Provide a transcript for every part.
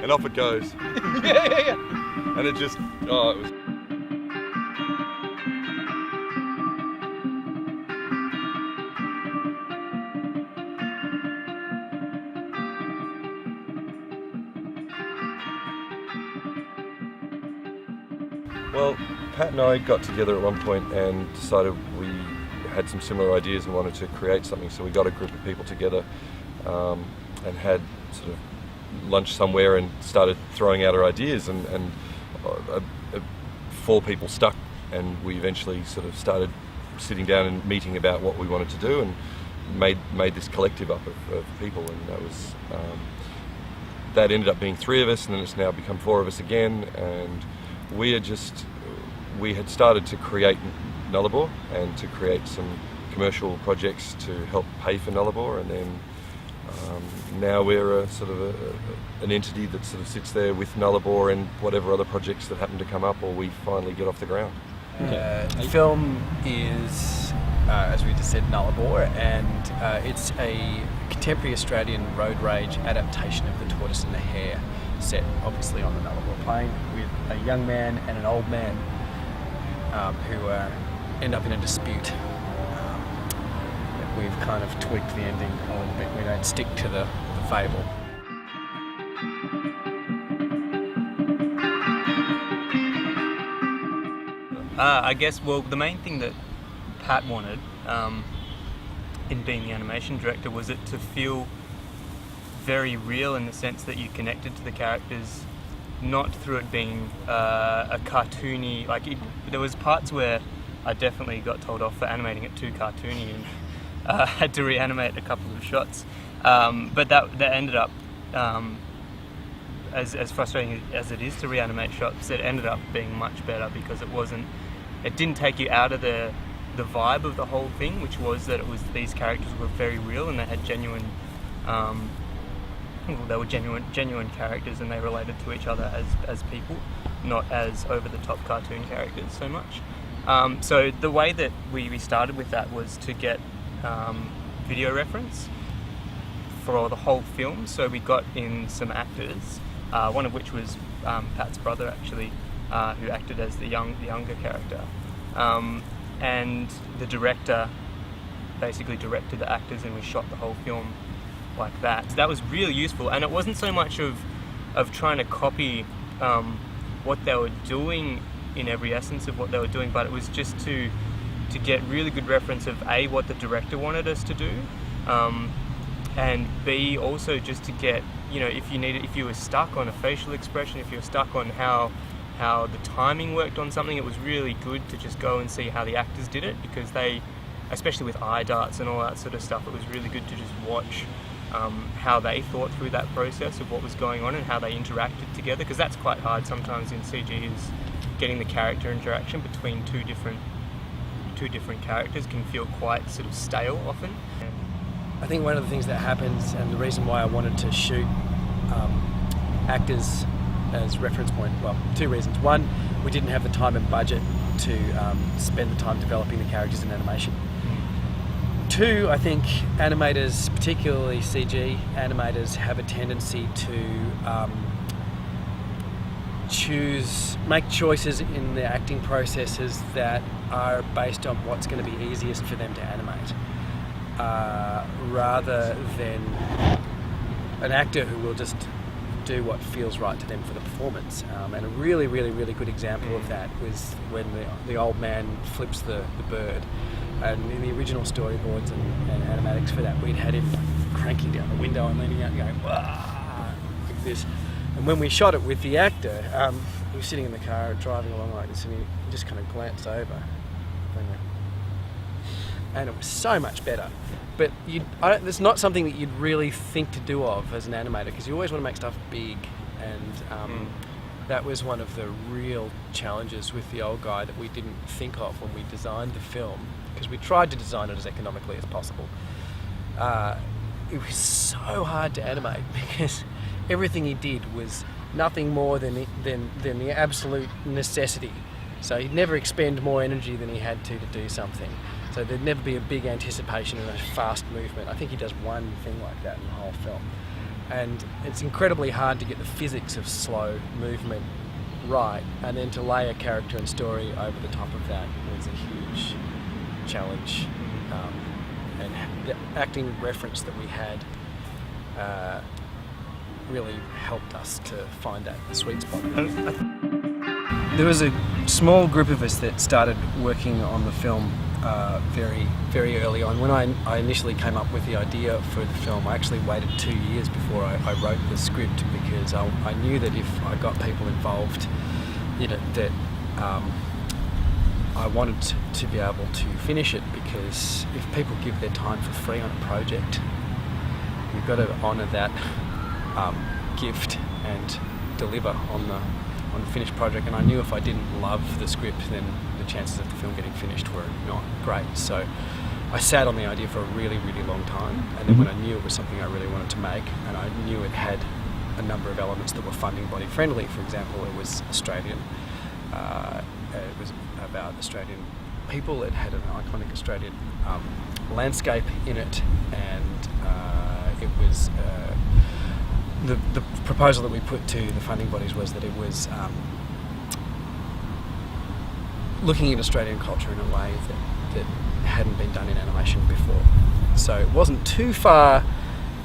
And off it goes. Yeah. And it just, it was... Well, Pat and I got together at one point and decided we had some similar ideas and wanted to create something, so we got a group of people together and had sort of lunch somewhere and started throwing out our ideas, and 4 people stuck, and we eventually sort of started sitting down and meeting about what we wanted to do, and made this collective up of people, and that was that ended up being 3 of us, and then it's now become 4 of us again, and we had started to create Nullarbor and to create some commercial projects to help pay for Nullarbor, and then now we're a sort of an entity that sort of sits there with Nullarbor and whatever other projects that happen to come up or we finally get off the ground. The film is, as we just said, Nullarbor, and it's a contemporary Australian road rage adaptation of The Tortoise and the Hare, set obviously on the Nullarbor plain with a young man and an old man who end up in a dispute. We've kind of tweaked the ending a little bit. We don't stick to the fable. I guess, well, the main thing that Pat wanted in being the animation director was it to feel very real, in the sense that you connected to the characters, not through it being a cartoony, there was parts where I definitely got told off for animating it too cartoony and had to reanimate a couple of shots, but that ended up, as frustrating as it is to reanimate shots, it ended up being much better because it didn't take you out of the vibe of the whole thing, which was that these characters were very real and they had genuine genuine characters, and they related to each other as people, not as over-the-top cartoon characters so much. So the way that we started with that was to get video reference for the whole film. So we got in some actors, one of which was Pat's brother actually, who acted as the younger character, and the director basically directed the actors, and we shot the whole film like that. So that was really useful, and it wasn't so much of trying to copy what they were doing in every essence of what they were doing, but it was just to get really good reference of A, what the director wanted us to do, and B, also just to get, if you were stuck on a facial expression, if you were stuck on how the timing worked on something, it was really good to just go and see how the actors did it, because they, especially with eye darts and all that sort of stuff, it was really good to just watch how they thought through that process of what was going on and how they interacted together, because that's quite hard sometimes in CG, is getting the character interaction between two different characters can feel quite sort of stale often. I think one of the things that happens, and the reason why I wanted to shoot actors as reference point, well, 2 reasons. One, we didn't have the time and budget to spend the time developing the characters in animation. 2, I think animators, particularly CG animators, have a tendency to make choices in their acting processes that are based on what's going to be easiest for them to animate, rather than an actor who will just do what feels right to them for the performance. And a really, really, really good example of that was when the old man flips the bird. And in the original storyboards and animatics for that, we'd had him cranking down the window and leaning out and going, "Wah!" like this. And when we shot it with the actor, he was sitting in the car driving along like this, and he just kind of glanced over. And it was so much better. But it's not something that you'd really think to do of as an animator, because you always want to make stuff big. And that was one of the real challenges with the old guy that we didn't think of when we designed the film, because we tried to design it as economically as possible. It was so hard to animate because everything he did was nothing more than the absolute necessity. So he'd never expend more energy than he had to do something. So there'd never be a big anticipation and a fast movement. I think he does one thing like that in the whole film. And it's incredibly hard to get the physics of slow movement right, and then to lay a character and story over the top of that was a huge challenge. And the acting reference that we had really helped us to find that sweet spot. There was a small group of us that started working on the film very, very early on. When I initially came up with the idea for the film, I actually waited 2 years before I wrote the script, because I knew that if I got people involved in it, that I wanted to be able to finish it, because if people give their time for free on a project, you've got to honour that gift and deliver on the finished project. And I knew if I didn't love the script, then the chances of the film getting finished were not great. So I sat on the idea for a really, really long time, and then when I knew it was something I really wanted to make, and I knew it had a number of elements that were funding body friendly. For example, it was Australian. It was about Australian people. It had an iconic Australian landscape in it, and it was the proposal that we put to the funding bodies was that it was looking at Australian culture in a way that hadn't been done in animation before. So it wasn't too far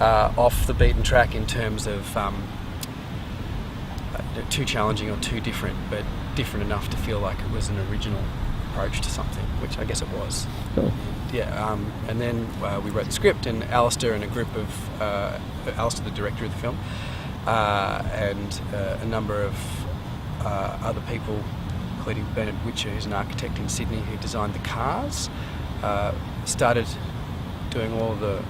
off the beaten track in terms of too challenging or too different, but different enough to feel like it was an original approach to something, which I guess it was. Cool. Yeah, and then we wrote the script, and Alistair and a group of Alistair, the director of the film, and a number of other people, including Bernard Witcher, who's an architect in Sydney who designed the cars, started doing all the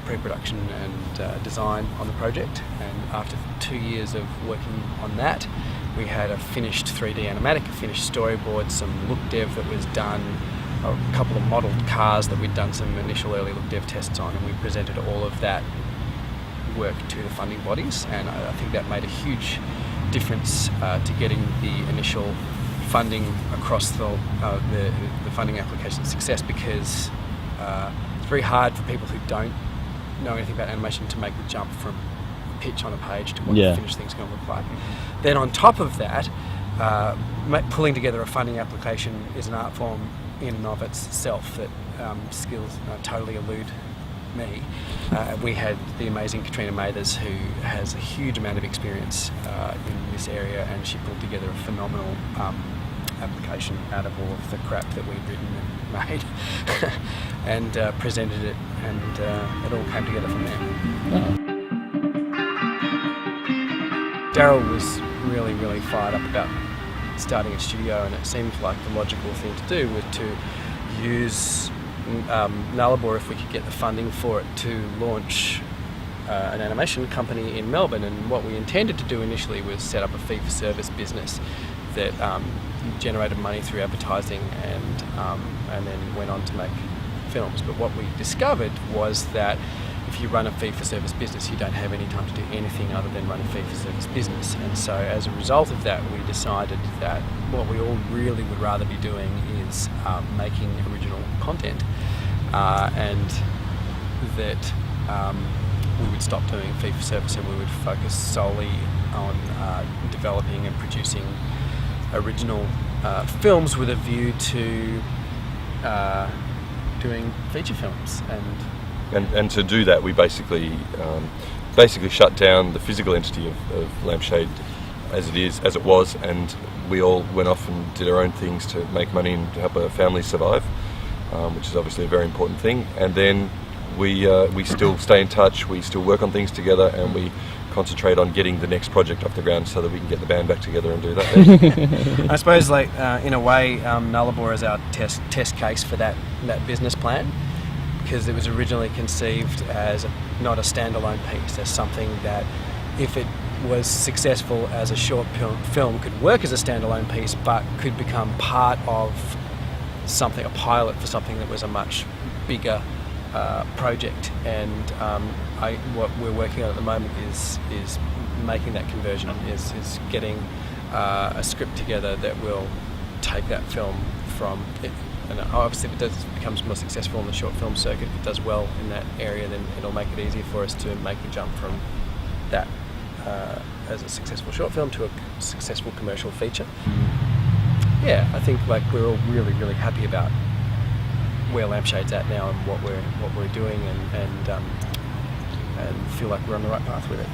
pre-production and design on the project. And after 2 years of working on that, we had a finished 3D animatic, a finished storyboard, some look dev that was done, a couple of modelled cars that we'd done some initial early look dev tests on, and we presented all of that work to the funding bodies. And I think that made a huge difference to getting the initial funding across the funding application success, because it's very hard for people who don't know anything about animation to make the jump from a pitch on a page to what the finished thing's going to look like. Then on top of that, pulling together a funding application is an art form in and of itself that skills totally elude me. We had the amazing Katrina who has a huge amount of experience in this area, and she pulled together a phenomenal application out of all of the crap that we'd written and made and presented it, and it all came together from there. Oh. Daryl was really, really fired up about starting a studio, and it seemed like the logical thing to do was to use Nullarbor, if we could get the funding for it, to launch an animation company in Melbourne. And what we intended to do initially was set up a fee-for-service business that generated money through advertising and then went on to make films. But what we discovered was that if you run a fee-for-service business, you don't have any time to do anything other than run a fee-for-service business. And so as a result of that, we decided that what we all really would rather be doing is making original content, and that we would stop doing fee-for-service and we would focus solely on developing and producing original films with a view to doing feature films. And to do that, we basically shut down the physical entity of Lampshade as it was, and we all went off and did our own things to make money and to help our families survive, which is obviously a very important thing. And then we still stay in touch, we still work on things together, and we concentrate on getting the next project off the ground so that we can get the band back together and do that. I suppose, like in a way, Nullarbor is our test case for that business plan, because it was originally conceived as not a standalone piece, as something that, if it was successful as a short film, could work as a standalone piece, but could become part of something, a pilot for something that was a much bigger project. And what we're working on at the moment is making that conversion, is getting a script together that will take that film from it. And obviously, if it becomes more successful in the short film circuit, if it does well in that area, then it'll make it easier for us to make the jump from that as a successful short film to a successful commercial feature. Yeah, I think like we're all really, really happy about where Lampshade's at now and what we're doing, and feel like we're on the right path with it.